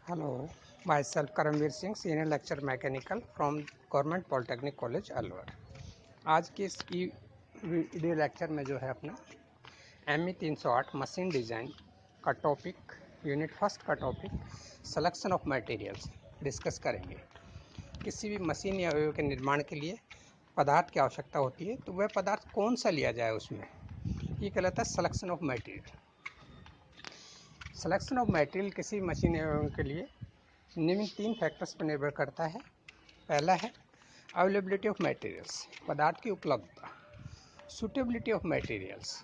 Hello, myself Karamveer Singh, Senior Lecturer Mechanical from Government Polytechnic College Alwar. आज के इस video lecture में जो है अपना ME 308 मशीन डिज़ाइन का टॉपिक यूनिट फर्स्ट का topic selection of materials discuss करेंगे। किसी भी मशीन या अवयव के निर्माण के लिए पदार्थ की आवश्यकता होती है, तो वह पदार्थ कौन सा लिया जाए उसमें, ये कहलाता है selection of material. Selection of material किसी मशीन एवं के लिए निम्न 3 फैक्टर्स पर निर्भर करता है। पहला है अवेलेबिलिटी ऑफ मटेरियल्स, पदार्थ की उपलब्धता। सूटेबिलिटी ऑफ मटेरियल्स,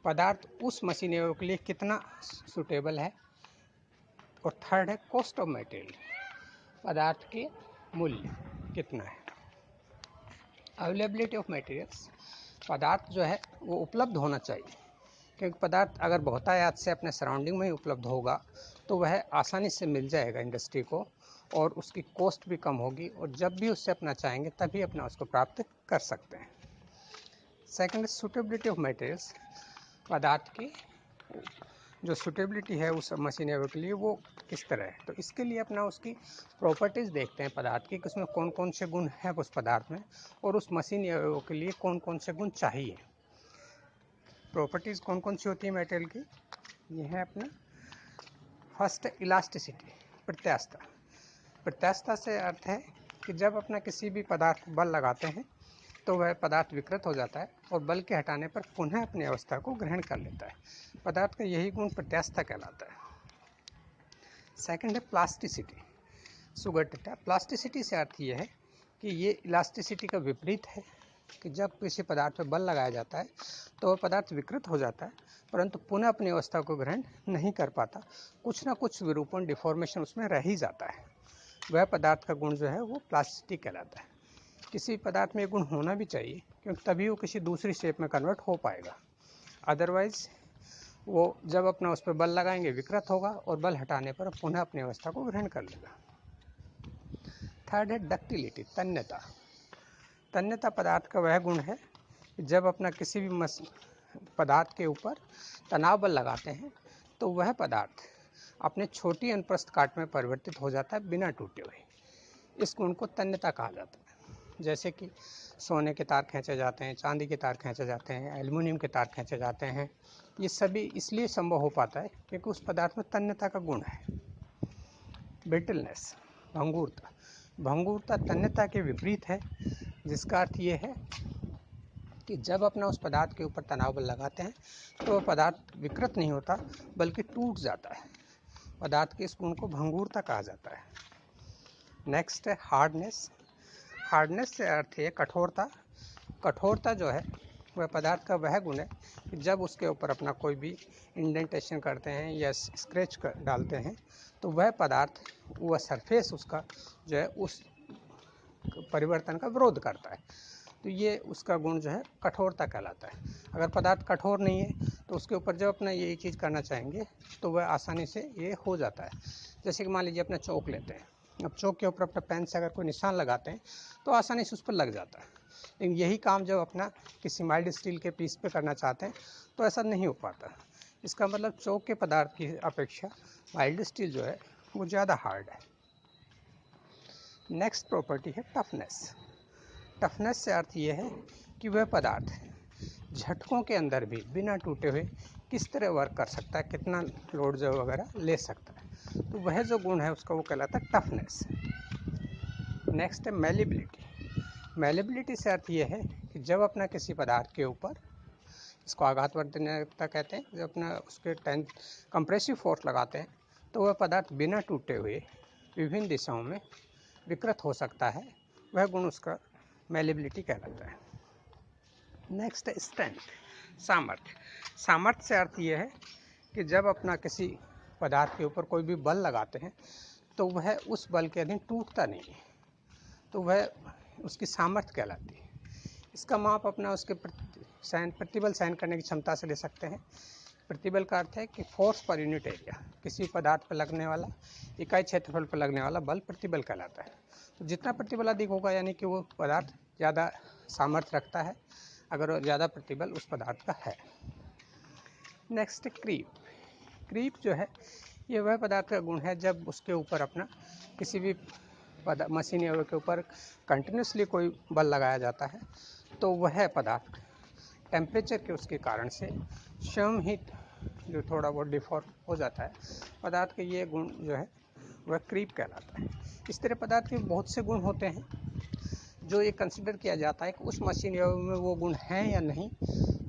पदार्थ उस मशीन एवं के लिए कितना सूटेबल है। और थर्ड है कॉस्ट ऑफ मटेरियल, पदार्थ के मूल्य कितना है। अवेलेबिलिटी ऑफ मटेरियल्स, पदार्थ जो है वो उपलब्ध होना चाहिए, क्योंकि पदार्थ अगर बहुतायत से अपने सराउंडिंग में ही उपलब्ध होगा तो वह आसानी से मिल जाएगा इंडस्ट्री को, और उसकी कॉस्ट भी कम होगी, और जब भी उससे अपना चाहेंगे तभी अपना उसको प्राप्त कर सकते हैं। सेकंड, सूटेबिलिटी ऑफ मटेरियल्स, पदार्थ की जो सूटेबिलिटी है उस मशीन एवं के लिए वो किस तरह है। तो इसके लिए अपना उसकी प्रॉपर्टीज़ देखते हैं पदार्थ की, कि उसमें कौन कौन से गुण हैं उस पदार्थ में, और उस मशीन एवं के लिए कौन कौन से गुण चाहिए। प्रॉपर्टीज़ कौन कौन सी होती है मटेरियल की, ये है अपना फर्स्ट इलास्टिसिटी, प्रत्यास्थता। प्रत्यास्थता से अर्थ है कि जब अपना किसी भी पदार्थ पर बल लगाते हैं तो वह पदार्थ विकृत हो जाता है, और बल के हटाने पर पुनः अपनी अवस्था को ग्रहण कर लेता है। पदार्थ का यही गुण प्रत्यास्थता कहलाता है। सेकंड है प्लास्टिसिटी, सुगठिता। प्लास्टिसिटी से अर्थ ये है कि ये इलास्टिसिटी का विपरीत है, कि जब किसी पदार्थ पर बल लगाया जाता है तो वह पदार्थ विकृत हो जाता है, परंतु पुनः अपनी अवस्था को ग्रहण नहीं कर पाता। कुछ ना कुछ विरूपण, डिफॉर्मेशन उसमें रह ही जाता है। वह पदार्थ का गुण जो है वो प्लास्टिसिटी कहलाता है। किसी पदार्थ में गुण होना भी चाहिए, क्योंकि तभी वो किसी दूसरी शेप में कन्वर्ट हो पाएगा। अदरवाइज वो जब अपना उस पर बल लगाएंगे विकृत होगा, और बल हटाने पर पुनः अपनी अवस्था को ग्रहण कर लेगा। थर्ड है डक्टिलिटी, तन्यता। तन्यता पदार्थ का वह गुण है कि जब अपना किसी भी पदार्थ के ऊपर तनाव बल लगाते हैं तो वह पदार्थ अपने छोटी अनुप्रस्थ काट में परिवर्तित हो जाता है बिना टूटे हुए। इस गुण को तन्यता कहा जाता है। जैसे कि सोने के तार खींचे जाते हैं, चांदी के तार खींचे जाते हैं, एल्युमिनियम के तार खींचे जाते हैं। ये सभी इसलिए संभव हो पाता है क्योंकि उस पदार्थ में तन्यता का गुण है। ब्रिटलनेस, भंगुरता। भंगुरता तन्यता के विपरीत है, जिसका अर्थ ये है कि जब अपना उस पदार्थ के ऊपर तनाव बल लगाते हैं तो वह पदार्थ विकृत नहीं होता बल्कि टूट जाता है। पदार्थ के इस गुण को भंगुरता कहा जाता है। नेक्स्ट है हार्डनेस। हार्डनेस से अर्थ है कठोरता। कठोरता जो है वह पदार्थ का वह गुण है कि जब उसके ऊपर अपना कोई भी इंडेंटेशन करते हैं या स्क्रैच डालते हैं तो वह पदार्थ, वह सरफेस उसका जो है उस परिवर्तन का विरोध करता है। तो ये उसका गुण जो है कठोरता कहलाता है। अगर पदार्थ कठोर नहीं है तो उसके ऊपर जब अपना ये चीज़ करना चाहेंगे तो वह आसानी से ये हो जाता है। जैसे कि मान लीजिए अपना चौक लेते हैं, अब चौक के ऊपर अपना पेन से अगर कोई निशान लगाते हैं तो आसानी से उस पर लग जाता है। लेकिन यही काम जब अपना किसी माइल्ड स्टील के पीस पे करना चाहते हैं तो ऐसा नहीं हो पाता। इसका मतलब चौक के पदार्थ की अपेक्षा माइल्ड स्टील जो है वो ज़्यादा हार्ड है। नेक्स्ट प्रॉपर्टी है टफनेस। टफनेस से अर्थ ये है कि वह पदार्थ झटकों के अंदर भी बिना टूटे हुए किस तरह वर्क कर सकता है, कितना लोड जो वगैरह ले सकता है। तो वह जो गुण है उसका वो कहलाता है टफनेस। नेक्स्ट है मेलेबिलिटी। मेलेबिलिटी से अर्थ ये है कि जब अपना किसी पदार्थ के ऊपर, इसको आघातवर्धनता कहते हैं, जब अपना उसके कंप्रेसिव फोर्स लगाते हैं तो वह पदार्थ बिना टूटे हुए विभिन्न दिशाओं में विकृत हो सकता है। वह गुण उसका मेलेबिलिटी कहलाता है। नेक्स्ट स्ट्रेंथ, सामर्थ्य। सामर्थ्य से अर्थ ये है कि जब अपना किसी पदार्थ के ऊपर कोई भी बल लगाते हैं तो वह उस बल के अधीन टूटता नहीं है, तो वह उसकी सामर्थ्य कहलाती है। इसका माप अपना उसके प्रतिबल सहन करने की क्षमता से ले सकते हैं। प्रतिबल का अर्थ है कि फोर्स पर यूनिट एरिया, किसी पदार्थ पर लगने वाला, इकाई क्षेत्रफल पर लगने वाला बल प्रतिबल कहलाता है। तो जितना प्रतिबल अधिक होगा यानी कि वो पदार्थ ज़्यादा सामर्थ्य रखता है, अगर ज़्यादा प्रतिबल उस पदार्थ का है। Next creep. क्रीप जो है ये वह पदार्थ का गुण है जब उसके ऊपर अपना किसी भी मशीन या के ऊपर कंटिन्यूसली कोई बल लगाया जाता है तो वह पदार्थ टेम्परेचर के उसके कारण से स्वयं ही जो थोड़ा बहुत डिफॉर्म हो जाता है। पदार्थ के ये गुण जो है वह क्रीप कहलाता है। इस तरह पदार्थ के बहुत से गुण होते हैं जो ये कंसिडर किया जाता है कि उस मशीन में वो गुण हैं या नहीं,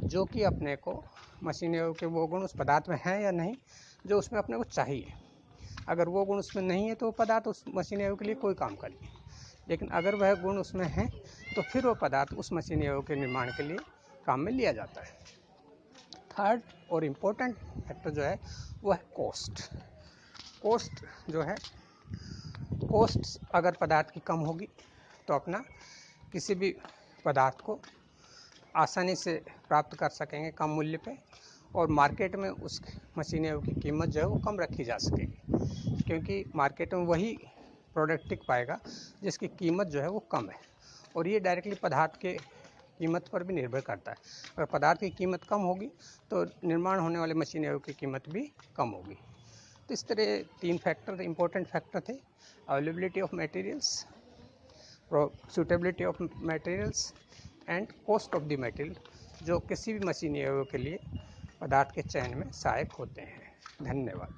जो कि अपने को मशीन के वो गुण उस पदार्थ में हैं या नहीं जो उसमें अपने को चाहिए। अगर वो गुण उसमें नहीं है तो वो पदार्थ उस मशीन के लिए कोई काम कर ले, लेकिन अगर वह गुण उसमें है तो फिर वो पदार्थ उस मशीन के निर्माण के लिए काम में लिया जाता है। थर्ड और इम्पोर्टेंट फैक्टर जो है वो है कोस्ट। कोस्ट जो है, कोस्ट अगर पदार्थ की कम होगी तो अपना किसी भी पदार्थ को आसानी से प्राप्त कर सकेंगे कम मूल्य पे, और मार्केट में उस मशीनों की कीमत जो है वो कम रखी जा सकेगी, क्योंकि मार्केट में वही प्रोडक्ट टिक पाएगा जिसकी कीमत जो है वो कम है। और ये डायरेक्टली पदार्थ के कीमत पर भी निर्भर करता है। अगर पदार्थ की कीमत कम होगी तो निर्माण होने वाले मशीनों की कीमत भी कम होगी। तो इस तरह 3 फैक्टर इंपॉर्टेंट फैक्टर थे: availability of materials, suitability of materials and cost of the material, जो किसी भी मशीनों के लिए पदार्थ के चयन में सहायक होते हैं। धन्यवाद।